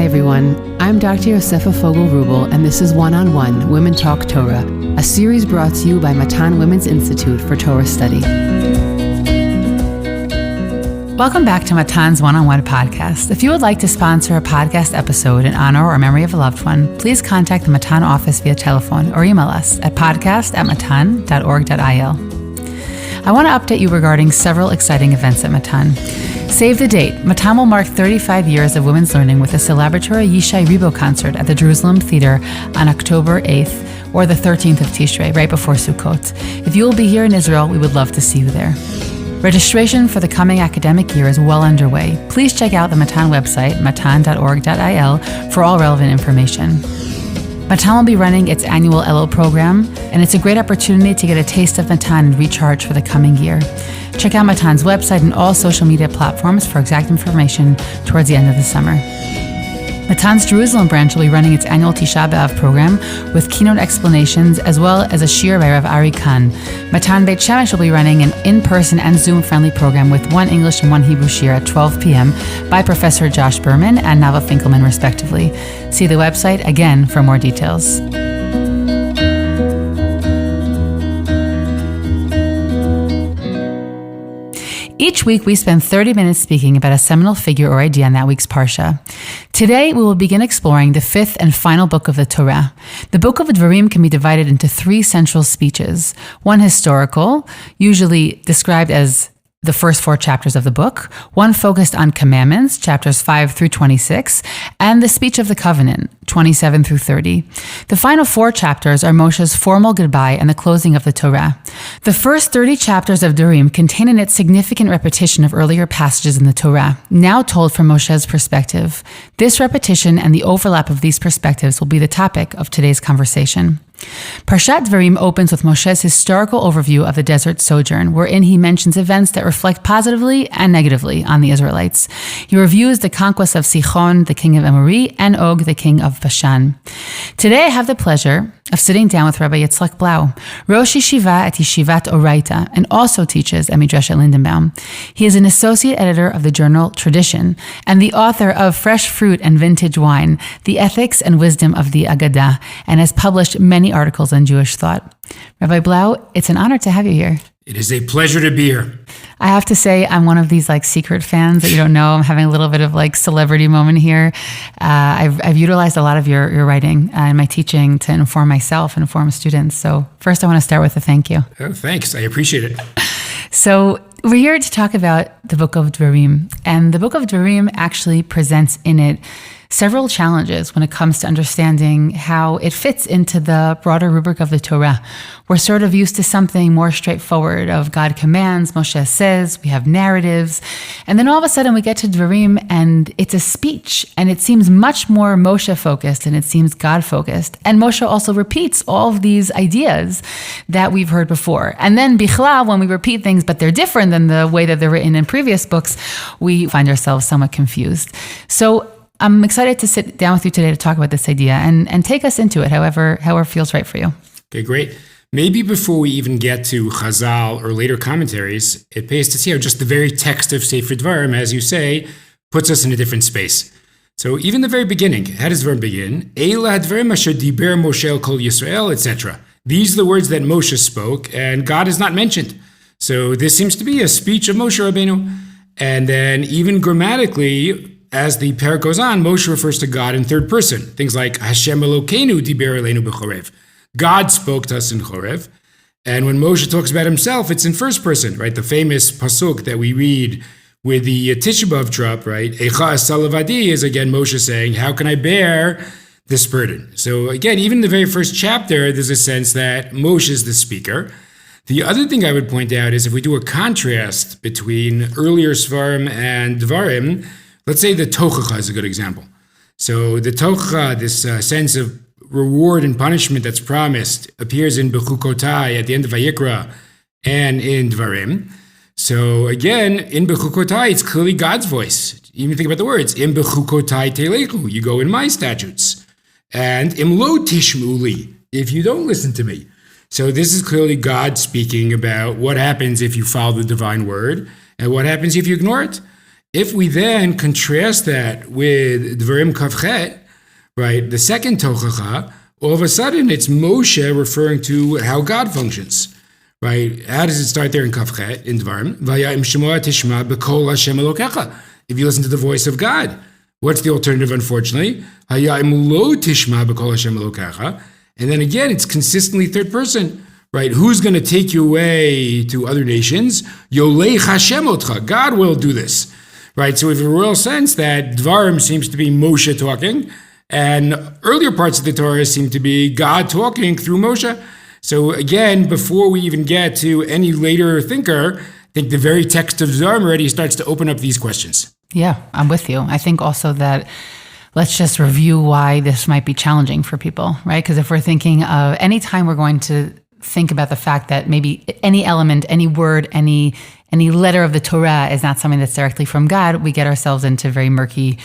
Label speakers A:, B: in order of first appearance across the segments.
A: everyone. I'm Dr. Yosefa Fogel-Rubel, and this is One-on-One Women Talk Torah, a series brought to you by Matan Women's Institute for Torah Study. Welcome back to Matan's One-on-One podcast. If you would like to sponsor a podcast episode in honor or memory of a loved one, please contact the Matan office via telephone or email us at podcast@matan.org.il. I want to update you regarding several exciting events at Matan. Save the date. Matan will mark 35 years of women's learning with a celebratory Yishai Ribo concert at the Jerusalem Theater on October 8th or the 13th of Tishrei, right before Sukkot. If you will be here in Israel, we would love to see you there. Registration for the coming academic year is well underway. Please check out the Matan website, matan.org.il, for all relevant information. Matan will be running its annual Elul program, and it's a great opportunity to get a taste of Matan and recharge for the coming year. Check out Matan's website and all social media platforms for exact information towards the end of the summer. Matan's Jerusalem branch will be running its annual Tisha B'Av program with keynote explanations as well as a shir by Rav Ari Khan. Matan Beit Shemesh will be running an in-person and Zoom-friendly program with one English and one Hebrew shir at 12 p.m. by Professor Josh Berman and Nava Finkelman, respectively. See the website again for more details. Each week, we spend 30 minutes speaking about a seminal figure or idea in that week's Parsha. Today, we will begin exploring the fifth and final book of the Torah. The book of Devarim can be divided into three central speeches. One historical, usually described as the first four chapters of the book, one focused on commandments, chapters 5 through 26, and the speech of the covenant, 27 through 30. The final four chapters are Moshe's formal goodbye and the closing of the Torah. The first 30 chapters of Devarim contain in it significant repetition of earlier passages in the Torah, now told from Moshe's perspective. This repetition and the overlap of these perspectives will be the topic of today's conversation. Parshat Devarim opens with Moshe's historical overview of the desert sojourn, wherein he mentions events that reflect positively and negatively on the Israelites. He reviews the conquest of Sichon, the king of Amori, and Og, the king of Bashan. Today I have the pleasure of sitting down with Rabbi Yitzchak Blau, Rosh Yeshiva at Yeshivat Oraita, and also teaches at Midrash at Lindenbaum. He is an associate editor of the journal Tradition and the author of Fresh Fruit and Vintage Wine, The Ethics and Wisdom of the Agadah, and has published many articles on Jewish thought. Rabbi Blau, it's an honor to have you here.
B: It is a pleasure to be here.
A: I have to say, I'm one of these secret fans that you don't know. I'm having a little bit of celebrity moment here. I've utilized a lot of your writing and my teaching to inform myself and inform students. So first I want to start with a thank you.
B: Oh, thanks. I appreciate it.
A: So we're here to talk about the book of Devarim. And the book of Devarim actually presents in it several challenges when it comes to understanding how it fits into the broader rubric of the Torah. We're sort of used to something more straightforward of God commands, Moshe says, we have narratives, and then all of a sudden we get to Devarim and it's a speech, and it seems much more Moshe-focused and it seems God-focused. And Moshe also repeats all of these ideas that we've heard before. And then Bichlal, when we repeat things but they're different than the way that they're written in previous books, we find ourselves somewhat confused. So I'm excited to sit down with you today to talk about this idea and take us into it, however feels right for you.
B: Okay, great. Maybe before we even get to Chazal or later commentaries, it pays to see how just the very text of Sefer Devarim, as you say, puts us in a different space. So even the very beginning, how does Devarim begin? Eila Devarim asher diber Moshe el kol Yisrael, etc. These are the words that Moshe spoke, and God is not mentioned. So this seems to be a speech of Moshe Rabbeinu. And then even grammatically, as the parak goes on, Moshe refers to God in third person. Things like Hashem Elokeinu diber eleinu b'chorev. God spoke to us in Chorev. And when Moshe talks about himself, it's in first person, right? The famous pasuk that we read with the Tisha B'Av drop, right? Eicha Salavadi is again Moshe saying, how can I bear this burden? So again, even in the very first chapter, there's a sense that Moshe is the speaker. The other thing I would point out is if we do a contrast between earlier Svarim and Devarim, let's say the Tochacha is a good example. So the Tochacha, this sense of reward and punishment that's promised, appears in Bechukotai at the end of Vayikra and in Devarim. So again, in Bechukotai, it's clearly God's voice. Even think about the words, Im Bechukotai Telechu, you go in my statutes. And Im Lo Tishmuli, if you don't listen to me. So this is clearly God speaking about what happens if you follow the divine word and what happens if you ignore it. If we then contrast that with Devarim Kavchet, right, the second Tochacha, all of a sudden it's Moshe referring to how God functions. Right? How does it start there in Kavchet, in Devarim? Vaya'im Shemoah Tishma B'kol Hashem Elokecha. If you listen to the voice of God. What's the alternative, unfortunately? Haya'im Lo Tishma B'kol Hashem Elokecha. And then again, it's consistently third person. Right? Who's going to take you away to other nations? Yolech Hashem Otcha. God will do this. Right? So we have a real sense that Devarim seems to be Moshe talking, and earlier parts of the Torah seem to be God talking through Moshe. So again, before we even get to any later thinker, I think the very text of Devarim already starts to open up these questions.
A: Yeah, I'm with you. I think also that let's just review why this might be challenging for people, right? Because if we're thinking of any time we're going to think about the fact that maybe any element, any word, any letter of the Torah is not something that's directly from God, we get ourselves into very murky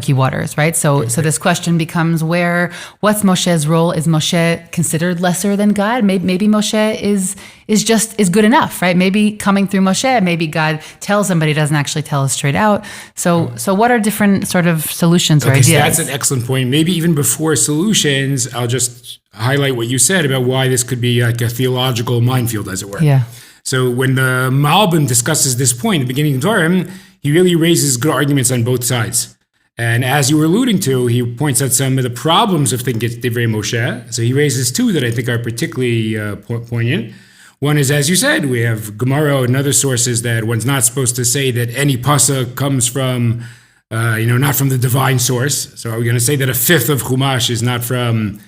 A: waters, right? So this question becomes what's Moshe's role? Is Moshe considered lesser than God? Maybe Moshe is good enough, right? Maybe coming through Moshe, maybe God tells him, but he doesn't actually tell us straight out. So what are different sort of solutions or ideas?
B: So that's an excellent point. Maybe even before solutions, I'll just highlight what you said about why this could be like a theological minefield, as it were.
A: Yeah.
B: So when the Malbim discusses this point at the beginning of Devarim, he really raises good arguments on both sides. And as you were alluding to, he points out some of the problems of thinking it's Devrei Moshe. So he raises two that I think are particularly poignant. One is, as you said, we have Gemara and other sources that one's not supposed to say that any pasuk comes from, not from the divine source. So are we going to say that a fifth of Chumash is not from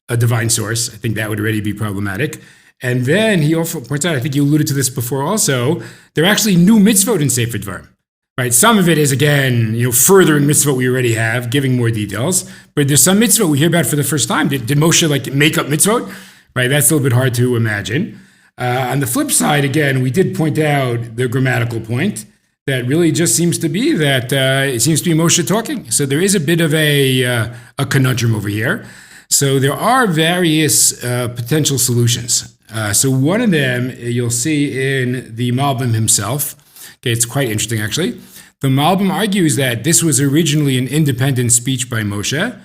B: a divine source? I think that would already be problematic. And then he also points out, I think you alluded to this before also, there are actually new mitzvot in Sefer Devarim. Right? Some of it is, again, furthering mitzvot we already have, giving more details. But there's some mitzvot we hear about for the first time. Did Moshe make up mitzvot? Right? That's a little bit hard to imagine. On the flip side, again, we did point out the grammatical point that really just seems to be that it seems to be Moshe talking. So there is a bit of a conundrum over here. So there are various potential solutions. So one of them you'll see in the Malbim himself. Okay, it's quite interesting, actually. The Malbim argues that this was originally an independent speech by Moshe.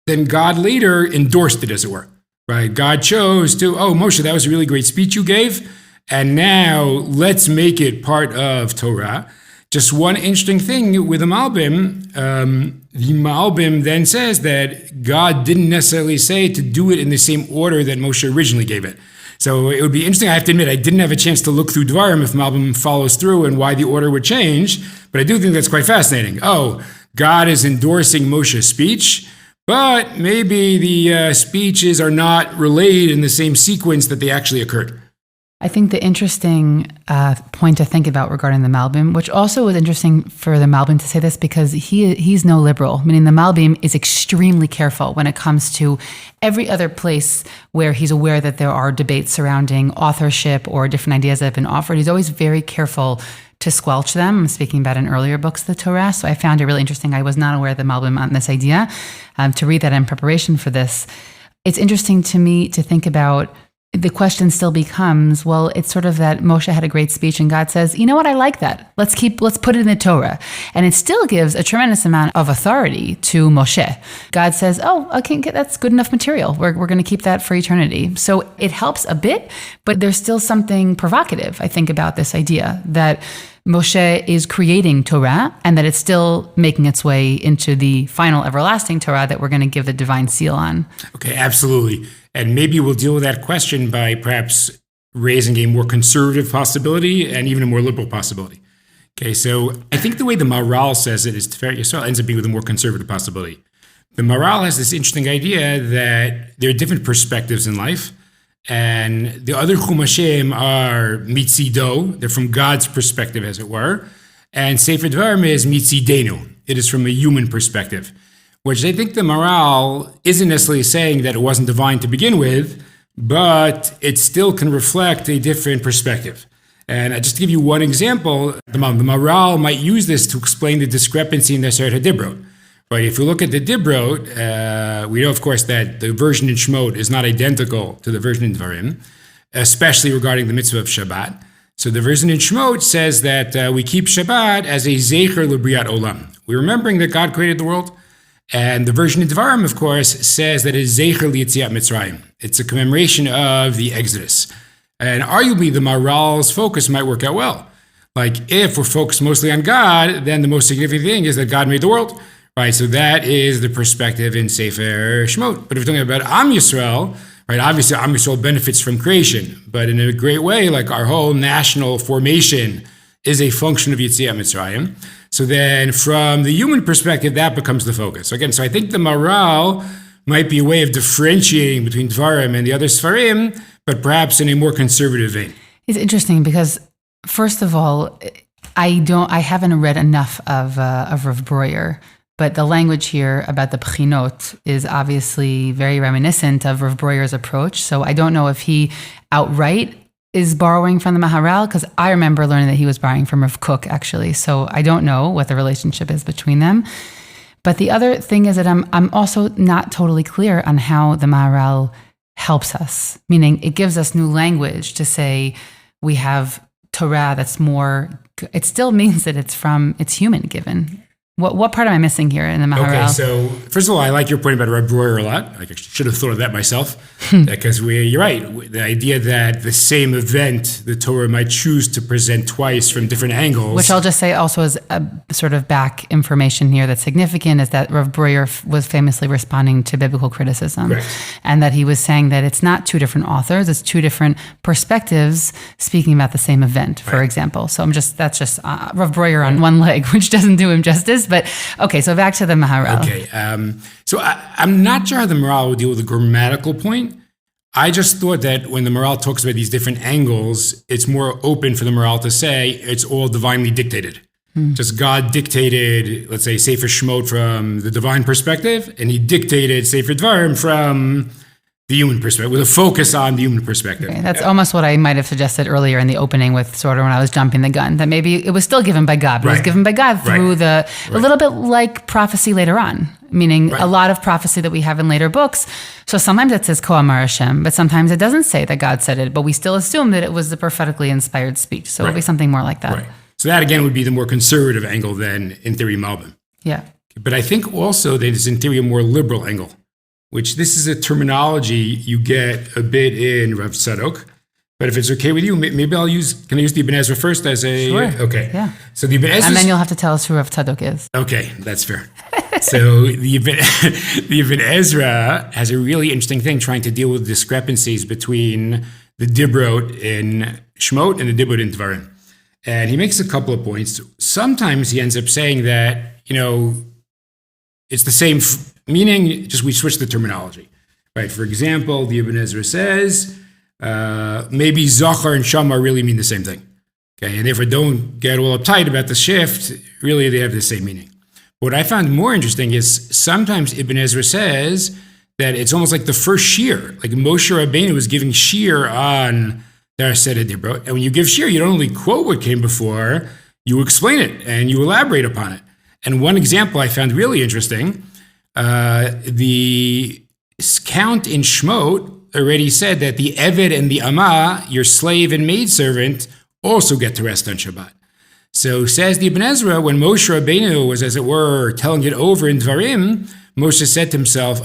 B: Then God later endorsed it, as it were. Right? God chose to, Moshe, that was a really great speech you gave, and now let's make it part of Torah. Just one interesting thing with the Malbim then says that God didn't necessarily say to do it in the same order that Moshe originally gave it. So it would be interesting. I have to admit, I didn't have a chance to look through Devarim if Malbim follows through and why the order would change, but I do think that's quite fascinating. God is endorsing Moshe's speech, but maybe the speeches are not relayed in the same sequence that they actually occurred.
A: I think the interesting point to think about regarding the Malbim, which also was interesting for the Malbim to say this because he's no liberal, meaning the Malbim is extremely careful when it comes to every other place where he's aware that there are debates surrounding authorship or different ideas that have been offered. He's always very careful to squelch them. I'm speaking about in earlier books of the Torah, so I found it really interesting. I was not aware of the Malbim on this idea. To read that in preparation for this, it's interesting to me to think about. The question still becomes, well, it's sort of that Moshe had a great speech and God says, you know what, I like that. Let's put it in the Torah. And it still gives a tremendous amount of authority to Moshe. God says, okay, that's good enough material. We're going to keep that for eternity. So it helps a bit, but there's still something provocative, I think, about this idea that Moshe is creating Torah and that it's still making its way into the final everlasting Torah that we're going to give the divine seal on.
B: Okay, absolutely. And maybe we'll deal with that question by perhaps raising a more conservative possibility and even a more liberal possibility. Okay, so I think the way the Maharal says it is Tiferet Yisrael ends up being with a more conservative possibility. The Maharal has this interesting idea that there are different perspectives in life, and the other Chumashim are mitzido, they're from God's perspective, as it were, and Sefer Devarim is mitzidenu, it is from a human perspective, which I think the Maharal isn't necessarily saying that it wasn't divine to begin with, but it still can reflect a different perspective. And just to give you one example, the Maharal might use this to explain the discrepancy in the Aseret HaDibrot. Right? If you look at the Dibrot, we know, of course, that the version in Shemot is not identical to the version in Devarim, especially regarding the mitzvah of Shabbat. So the version in Shemot says that we keep Shabbat as a zecher l'briat olam. We're remembering that God created the world. And the version in Devarim, of course, says that it is zecher l'yetziat Mitzrayim. It's a commemoration of the Exodus. And arguably, the Maharal's focus might work out well. Like, if we're focused mostly on God, then the most significant thing is that God made the world, right? So that is the perspective in Sefer Shemot. But if we're talking about Am Yisrael, right, obviously Am Yisrael benefits from creation, but in a great way, like our whole national formation is a function of Yetziat Mitzrayim. So then from the human perspective, that becomes the focus. Again, so I think the Maharal might be a way of differentiating between Devarim and the other Sfarim, but perhaps in a more conservative vein.
A: It's interesting because, first of all, I haven't read enough of Rav Breuer, but the language here about the Pchinot is obviously very reminiscent of Rav Breuer's approach. So I don't know if he outright is borrowing from the Maharal, because I remember learning that he was borrowing from Rav Kook, actually. So I don't know what the relationship is between them. But the other thing is that I'm also not totally clear on how the Maharal helps us, meaning it gives us new language to say we have Torah that's more, it still means that it's human given. What part am I missing here in the Maharal?
B: Okay, so first of all, I like your point about Rabbi Breuer a lot. I should have thought of that myself, because you're right. The idea that the same event, the Torah might choose to present twice from different angles.
A: Which I'll just say also as a sort of back information here that's significant is that Rav Breuer was famously responding to biblical criticism.
B: Correct.
A: And that he was saying that it's not two different authors, it's two different perspectives speaking about the same event, for example. So that's just Rav Breuer on one leg, which doesn't do him justice. But okay, so back to the Maharal.
B: Okay, so I'm not sure how the Maharal will deal with the grammatical point. I just thought that when the Maharal talks about these different angles, it's more open for the Maharal to say it's all divinely dictated. Just God dictated, let's say, Sefer Shemot from the divine perspective, and he dictated Sefer Devarim from the human perspective, with a focus on the human perspective.
A: Okay, that's almost what I might have suggested earlier in the opening with sort of when I was jumping the gun, that maybe it was still given by God, but it was given by God through a little bit like prophecy later on, meaning a lot of prophecy that we have in later books. So sometimes it says Ko Amar Hashem, but sometimes it doesn't say that God said it, but we still assume that it was the prophetically inspired speech. So it'll be something more like that.
B: Right. So that again would be the more conservative angle than in theory Malbim.
A: Yeah.
B: But I think also that it's in theory a more liberal angle, which this is a terminology you get a bit in Rav Tzadok. But if it's okay with you, maybe can I use the Ibn Ezra first as a...
A: Sure.
B: Okay.
A: Yeah.
B: So the Ibn Ezra...
A: And then you'll have to tell us who Rav Tzadok is.
B: Okay, that's fair. So the Ibn Ezra has a really interesting thing trying to deal with discrepancies between the Dibrot in Shemot and the Dibrot in Devarim. And he makes a couple of points. Sometimes he ends up saying that, it's the same meaning, just we switch the terminology, right? For example, the Ibn Ezra says, maybe Zachar and Shamar really mean the same thing, okay? And therefore don't get all uptight about the shift, really they have the same meaning. What I found more interesting is sometimes Ibn Ezra says that it's almost like the first shir, like Moshe Rabbeinu was giving shir on Dar Seder Dibrot, and when you give shir, you don't only quote what came before, you explain it and you elaborate upon it. And one example I found really interesting, the count in Shemot already said that the Eved and the Amah, your slave and maidservant, also get to rest on Shabbat. So says the Ibn Ezra, when Moshe Rabbeinu was, as it were, telling it over in Devarim, Moshe said to himself,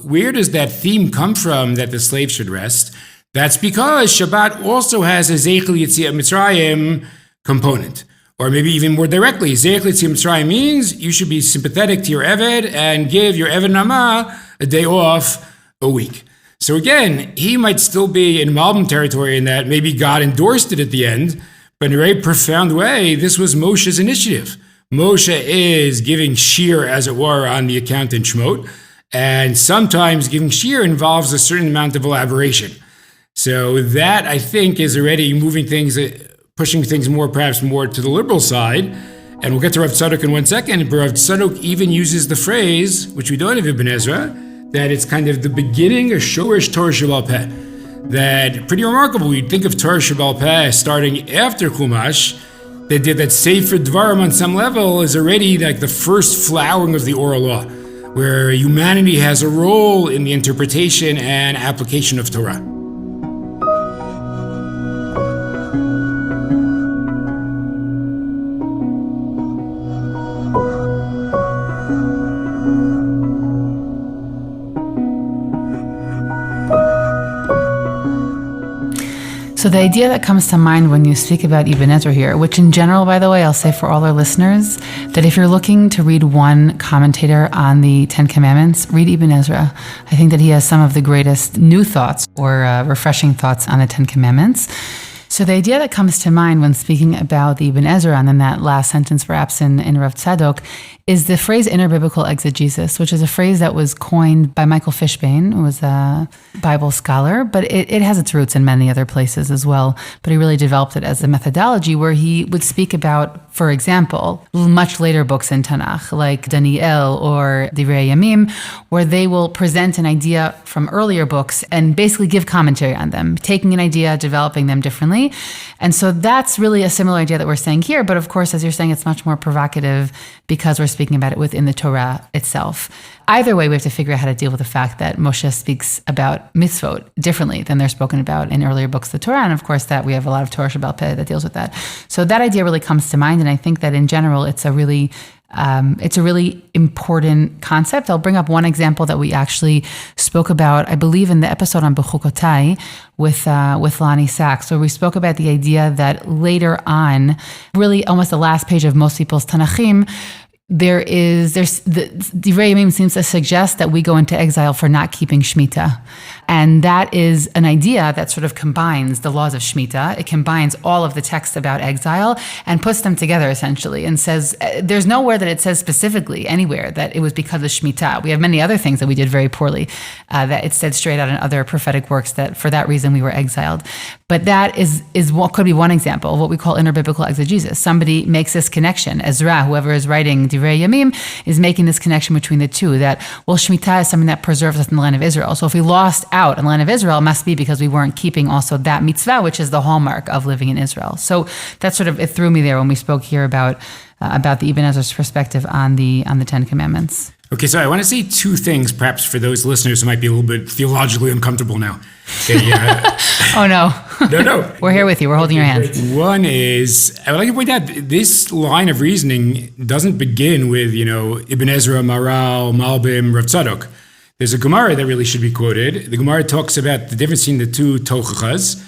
B: where does that theme come from that the slave should rest? That's because Shabbat also has a Zeichel Yetziat Mitzrayim component. Or maybe even more directly, Zeichel Yetziat Mitzrayim means you should be sympathetic to your Eved and give your Eved Namah a day off a week. So again, he might still be in Malbim territory in that maybe God endorsed it at the end, but in a very profound way, this was Moshe's initiative. Moshe is giving shir, as it were, on the account in Shemot, and sometimes giving shir involves a certain amount of elaboration. So that, I think, is already moving things, pushing things perhaps more to the liberal side. And we'll get to Rav Tzadok in 1 second, but Rav Tzadok even uses the phrase, which we don't have Ibn Ezra, that it's kind of the beginning of Shorish Torah Sheba'al Peh. That, pretty remarkable, you'd think of Torah Sheba'al Peh starting after Chumash, that Sefer Devarim on some level is already like the first flowering of the oral law, where humanity has a role in the interpretation and application of Torah.
A: So the idea that comes to mind when you speak about Ibn Ezra here, which in general, by the way, I'll say for all our listeners, that if you're looking to read one commentator on the Ten Commandments, read Ibn Ezra. I think that he has some of the greatest new thoughts or refreshing thoughts on the Ten Commandments. So the idea that comes to mind when speaking about the Ibn Ezra, and then that last sentence perhaps in Rav Tzadok, is the phrase interbiblical exegesis, which is a phrase that was coined by Michael Fishbane, who was a Bible scholar, but it has its roots in many other places as well. But he really developed it as a methodology where he would speak about, for example, much later books in Tanakh, like Daniel or Divrei Yamim, where they will present an idea from earlier books and basically give commentary on them, taking an idea, developing them differently. And so that's really a similar idea that we're saying here. But of course, as you're saying, it's much more provocative because we're speaking about it within the Torah itself. Either way, we have to figure out how to deal with the fact that Moshe speaks about mitzvot differently than they're spoken about in earlier books of the Torah. And of course, that we have a lot of Torah Shebaal Peh that deals with that. So that idea really comes to mind. And I think that in general, it's a really important concept. I'll bring up one example that we actually spoke about, I believe, in the episode on Bechukotai with Lonnie Sachs, where we spoke about the idea that later on, really almost the last page of most people's Tanachim, there's the Divrei Yamim seems to suggest that we go into exile for not keeping Shemitah. And that is an idea that sort of combines the laws of Shemitah. It combines all of the texts about exile and puts them together essentially and says, there's nowhere that it says specifically anywhere that it was because of Shemitah. We have many other things that we did very poorly that it said straight out in other prophetic works that for that reason we were exiled. But that is what could be one example of what we call interbiblical exegesis. Somebody makes this connection. Ezra, whoever is writing Divrei Yamim, is making this connection between the two, that, well, Shemitah is something that preserves us in the land of Israel. So if we lost out in the land of Israel, it must be because we weren't keeping also that mitzvah, which is the hallmark of living in Israel. So that sort of, it threw me there when we spoke here about the Ibn Ezra's perspective on the Ten Commandments.
B: Okay, so I want to say two things, perhaps for those listeners who might be a little bit theologically uncomfortable now. Okay,
A: oh, no.
B: No.
A: We're here with you. We're holding your hand.
B: One is, I would like to point out, this line of reasoning doesn't begin with, Ibn Ezra, Maral, Malbim, Rav Tzadok. There's a Gemara that really should be quoted. The Gemara talks about the difference between the two tochachas,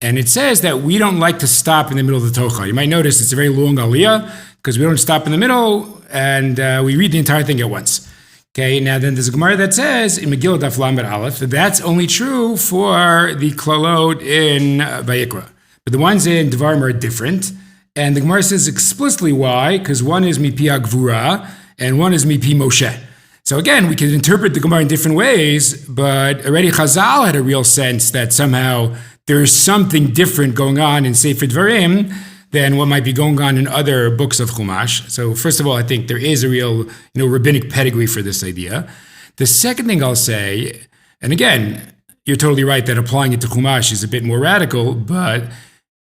B: and it says that we don't like to stop in the middle of the tocha. You might notice it's a very long aliyah, because we don't stop in the middle, and we read the entire thing at once. Okay, now then there's a Gemara that says, in Megillah Daf Lamed Aleph, that that's only true for the klalot in Vayikra. But the ones in Devarim are different, and the Gemara says explicitly why, because one is Mipi Gvura, and one is Mipi Moshe. So again, we can interpret the Gemara in different ways, but already Chazal had a real sense that somehow there's something different going on in Sefer Devarim than what might be going on in other books of Chumash. So first of all, I think there is a real, rabbinic pedigree for this idea. The second thing I'll say, and again, you're totally right that applying it to Chumash is a bit more radical, but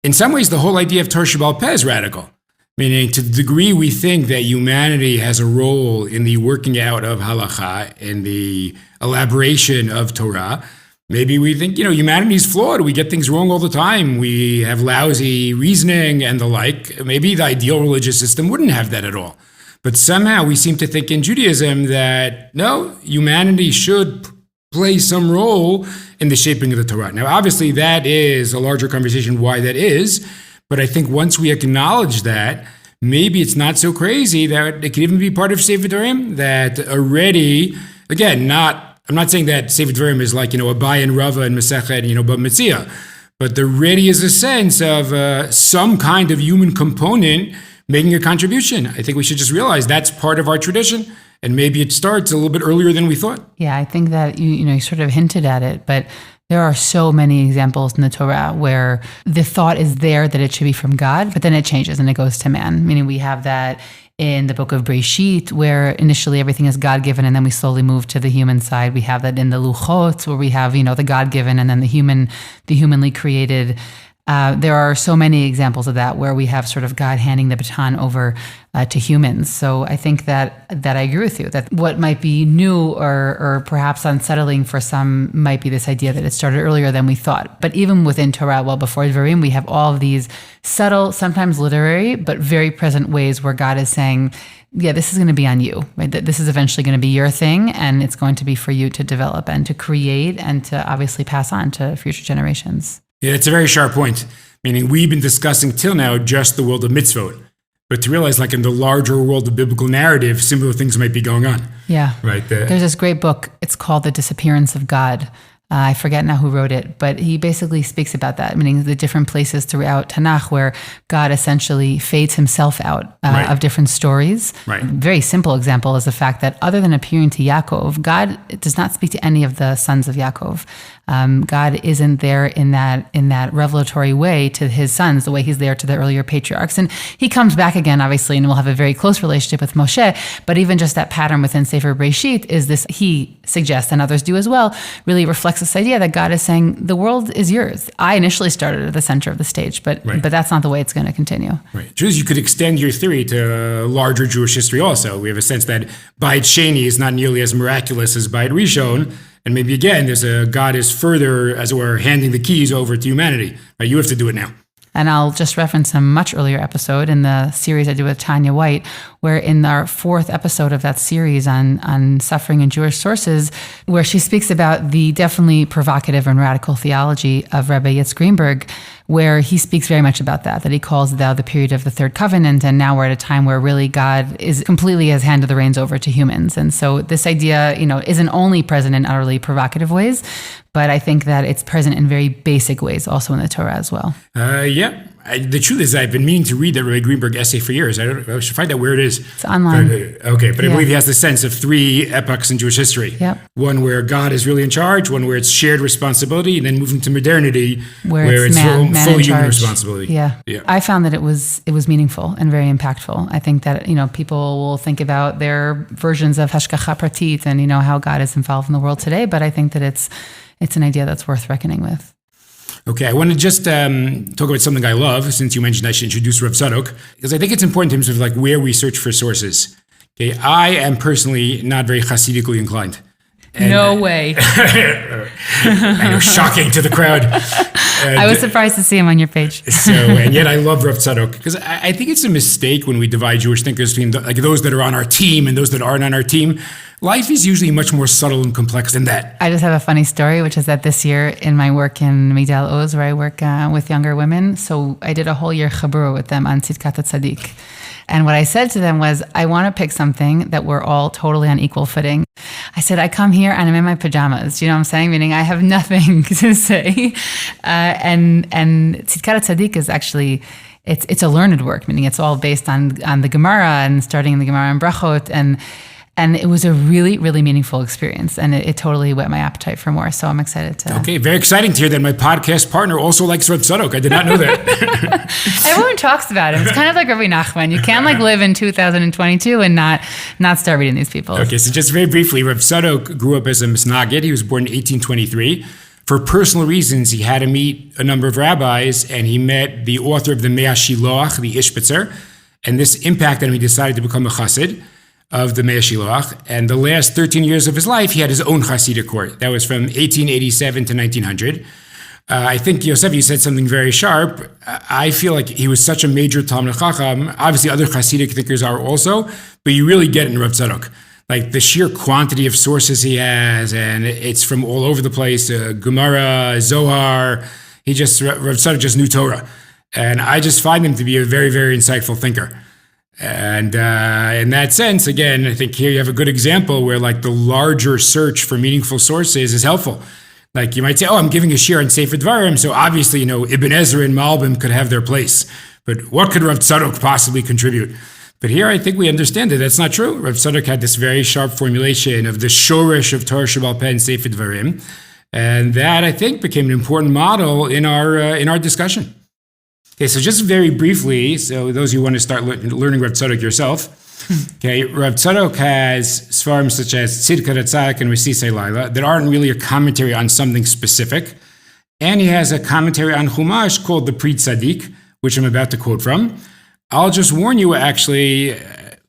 B: in some ways, the whole idea of Torah Shebaal Peh is radical. Meaning, to the degree we think that humanity has a role in the working out of halacha, in the elaboration of Torah, maybe we think, humanity is flawed. We get things wrong all the time. We have lousy reasoning and the like. Maybe the ideal religious system wouldn't have that at all. But somehow we seem to think in Judaism that, no, humanity should play some role in the shaping of the Torah. Now, obviously, that is a larger conversation why that is. But I think once we acknowledge that, maybe it's not so crazy that it could even be part of Sefer Devarim, that already, again, I'm not saying that Sefer Devarim is like, Abai and Rava and Masechet, Bab Metzia, but there already is a sense of some kind of human component making a contribution. I think we should just realize that's part of our tradition, and maybe it starts a little bit earlier than we thought.
A: Yeah, I think that you sort of hinted at it, but there are so many examples in the Torah where the thought is there that it should be from God, but then it changes and it goes to man. Meaning we have that in the book of Breshit, where initially everything is God-given and then we slowly move to the human side. We have that in the Luchot, where we have, the God-given and then the humanly created. There are so many examples of that where we have sort of God handing the baton over to humans. So I think that I agree with you, that what might be new or perhaps unsettling for some might be this idea that it started earlier than we thought. But even within Torah, well before Devarim, we have all of these subtle, sometimes literary, but very present ways where God is saying, yeah, this is going to be on you, right? That this is eventually going to be your thing, and it's going to be for you to develop and to create and to obviously pass on to future generations.
B: Yeah, that's a very sharp point. Meaning we've been discussing till now just the world of mitzvot. But to realize, like in the larger world of biblical narrative, similar things might be going on.
A: Yeah.
B: Right.
A: There's this great book. It's called The Disappearance of God. I forget now who wrote it, but he basically speaks about that, meaning the different places throughout Tanakh where God essentially fades himself out of different stories.
B: Right.
A: Very simple example is the fact that other than appearing to Yaakov, God does not speak to any of the sons of Yaakov. God isn't there in that revelatory way to his sons, the way he's there to the earlier patriarchs. And he comes back again, obviously, and we'll have a very close relationship with Moshe. But even just that pattern within Sefer Bereshit is this, he suggests, and others do as well, really reflects this idea that God is saying, the world is yours. I initially started at the center of the stage, but that's not the way it's going to continue.
B: Right. Jews, you could extend your theory to larger Jewish history also. We have a sense that Beit Sheni is not nearly as miraculous as Beit Rishon. And maybe again, God is further, as it were, handing the keys over to humanity. Right? You have to do it now.
A: And I'll just reference a much earlier episode in the series I did with Tanya White, where in our 4th episode of that series on suffering in Jewish sources, where she speaks about the definitely provocative and radical theology of Rabbi Yitzchak Greenberg, where he speaks very much about that he calls thou the period of the third covenant, and now we're at a time where really God is completely has handed the reins over to humans. And so this idea, isn't only present in utterly provocative ways, but I think that it's present in very basic ways also in the Torah as well.
B: The truth is I've been meaning to read that Rabbi Greenberg essay for years. I should find out where it is.
A: It's online.
B: But I believe he has the sense of 3 epochs in Jewish history.
A: Yep.
B: One where God is really in charge, one where it's shared responsibility, and then moving to modernity
A: where it's man
B: full
A: in
B: human
A: charge.
B: Responsibility.
A: Yeah. I found that it was meaningful and very impactful. I think that, people will think about their versions of Hashgacha Pratit and, how God is involved in the world today, but I think that it's an idea that's worth reckoning with.
B: Okay, I want to just talk about something I love, since you mentioned I should introduce Rav Tzadok, because I think it's important in terms of where we search for sources. Okay, I am personally not very Hassidically inclined. And,
A: no way.
B: I know, shocking to the crowd.
A: I was surprised to see him on your page.
B: And yet I love Rav Tzadok, because I think it's a mistake when we divide Jewish thinkers between those that are on our team and those that aren't on our team. Life is usually much more subtle and complex than that.
A: I just have a funny story, which is that this year in my work in Migdal Oz, where I work with younger women, so I did a whole year chabura with them on Tzidkat Tzadik. And what I said to them was, I want to pick something that we're all totally on equal footing. I said, I come here and I'm in my pajamas. You know what I'm saying? Meaning I have nothing to say. And Tzidkat Tzadik is actually, it's a learned work, meaning it's all based on the Gemara and starting in the Gemara and Brachot. And it was a really, really meaningful experience. And it totally whet my appetite for more. So I'm excited to...
B: Okay, very exciting to hear that my podcast partner also likes Rav Tzadok. I did not know that.
A: Everyone talks about him. It's kind of like Rabbi Nachman. You can't live in 2022 and not start reading these people.
B: Okay, so just very briefly, Rav Tzadok grew up as a Misnagid. He was born in 1823. For personal reasons, he had to meet a number of rabbis, and he met the author of the Mea Shiloach, the Ishbitzer, and this impacted him. He decided to become a Chassid of the Mea Shiloach, and the last 13 years of his life, he had his own Hasidic court. That was from 1887 to 1900. I think, Yosef, you said something very sharp. I feel like he was such a major Talmud Chacham. Obviously, other Hasidic thinkers are also, but you really get it in Rav Tzadok. The sheer quantity of sources he has, and it's from all over the place, Gemara, Zohar. Rav Tzadok just knew Torah. And I just find him to be a very, very insightful thinker. And in that sense, again, I think here you have a good example where the larger search for meaningful sources is helpful. You might say, I'm giving a shir on Sefer Devarim, so obviously, Ibn Ezra and Malbim could have their place. But what could Rav Tzadok possibly contribute? But here I think we understand that that's not true. Rav Tzadok had this very sharp formulation of the shoresh of Torah Sheba'al Peh and Sefer Devarim. And that, I think, became an important model in our discussion. Okay, so just very briefly, so those of you who want to start learning Rav Tzadok yourself, okay, Rav Tzadok has svarim such as Tzidkat Tzaddik and Resisei Laila that aren't really a commentary on something specific, and he has a commentary on Chumash called the Pri Tzadik, which I'm about to quote from. I'll just warn you, actually,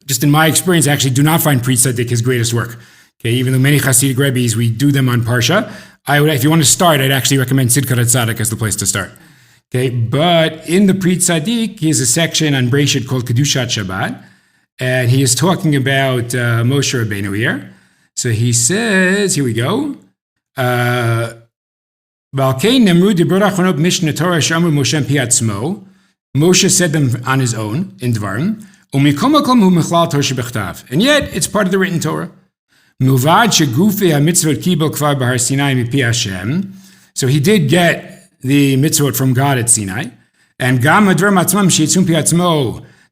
B: just in my experience, do not find Pri Tzadik his greatest work. Okay, even though many Hasidic Rebbes, we do them on Parsha, if you want to start, I'd actually recommend Tzidkat Tzaddik as the place to start. Okay, but in the Pri Tzadik, he has a section on Breshit called Kedushat Shabbat, and he is talking about Moshe Rabbeinu here. So he says, here we go, Moshe said them on his own in Devarim. And yet, it's part of the written Torah. So he did get the mitzvot from God at Sinai. And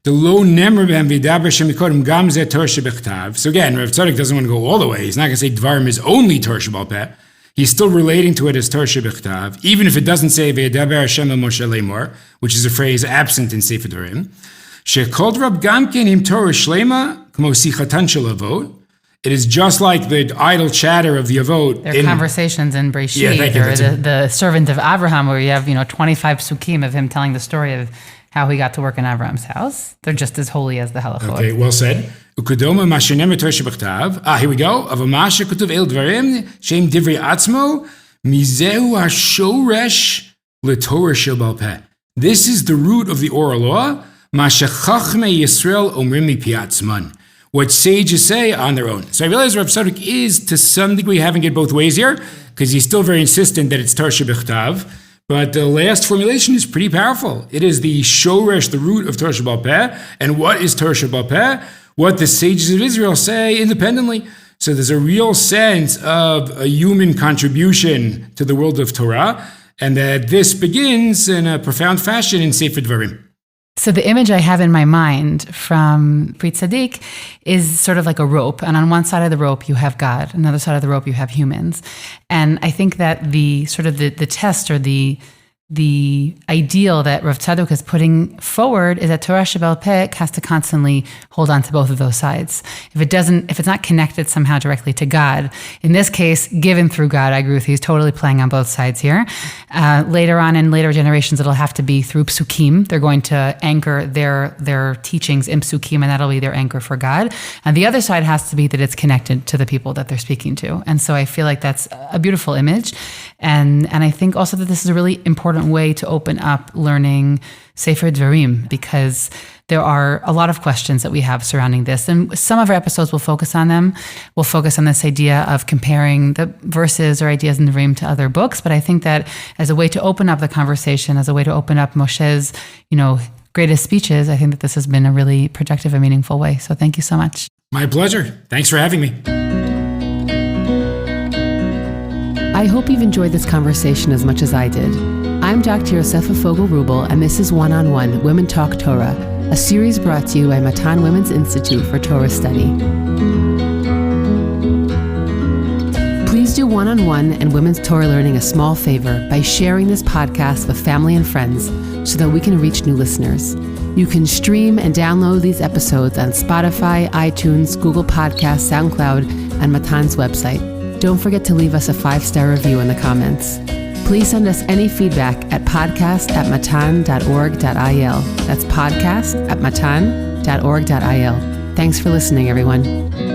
B: the lo nemr b'hem v'daber shemikodim gam zeh Torah shebechtav. So again, Rav Tzadok doesn't want to go all the way. He's not going to say Devarim is only Torah shebal peh. He's still relating to it as Torah shebechtav, even if it doesn't say v'daber Hashem el Moshe lemor, which is a phrase absent in Sefer Devarim. Shekol Rab Gamken im Torah shlema k'mo sichatan shel avot. It is just like the idle chatter of the Avot.
A: Their conversations in Breshit, or the servant of Abraham, where you have 25 psukim of him telling the story of how he got to work in Abraham's house. They're just as holy as the halachot.
B: Okay, well said. Ukudoma mashenem Torah shebechtav. Here we go. Avamasha kutuv el dvarim shem divrei atzmo mizehu hashoresh letorah shel bal peh. This is the root of the oral law. Masha chachmei Yisrael omrim mi piatzman. What sages say on their own. So I realize Rav Tzadok is, to some degree, having it both ways here, because he's still very insistent that it's Torah shebechtav. But the last formulation is pretty powerful. It is the shoresh, the root of Torah shebal peh. And what is Torah shebal peh? What the sages of Israel say independently. So there's a real sense of a human contribution to the world of Torah, and that this begins in a profound fashion in Sefer Devarim.
A: So the image I have in my mind from Pri Tzaddik is sort of like a rope. And on one side of the rope, you have God. Another side of the rope, you have humans. And I think that the sort of the test, or the ideal that Rav Tzadok is putting forward, is that Torah shebal peh has to constantly hold on to both of those sides. If it's not connected somehow directly to God, in this case, given through God, I agree with you, he's totally playing on both sides here. Later on, in later generations, it'll have to be through psukim. They're going to anchor their teachings in psukim, and that'll be their anchor for God. And the other side has to be that it's connected to the people that they're speaking to. And so I feel like that's a beautiful image. And I think also that this is a really important way to open up learning Sefer Devarim, because there are a lot of questions that we have surrounding this. And some of our episodes will focus on them. We'll focus on this idea of comparing the verses or ideas in Devarim to other books. But I think that as a way to open up the conversation, as a way to open up Moshe's, greatest speeches, I think that this has been a really productive and meaningful way. So thank you so much.
B: My pleasure. Thanks for having me.
C: I hope you've enjoyed this conversation as much as I did. I'm Dr. Yosefa Fogel-Rubel, and this is One-on-One Women Talk Torah, a series brought to you by Matan Women's Institute for Torah Study. Please do One-on-One and Women's Torah Learning a small favor by sharing this podcast with family and friends so that we can reach new listeners. You can stream and download these episodes on Spotify, iTunes, Google Podcasts, SoundCloud, and Matan's website. Don't forget to leave us a 5-star review in the comments. Please send us any feedback at podcast@matan.org.il. That's podcast@matan.org.il. Thanks for listening, everyone.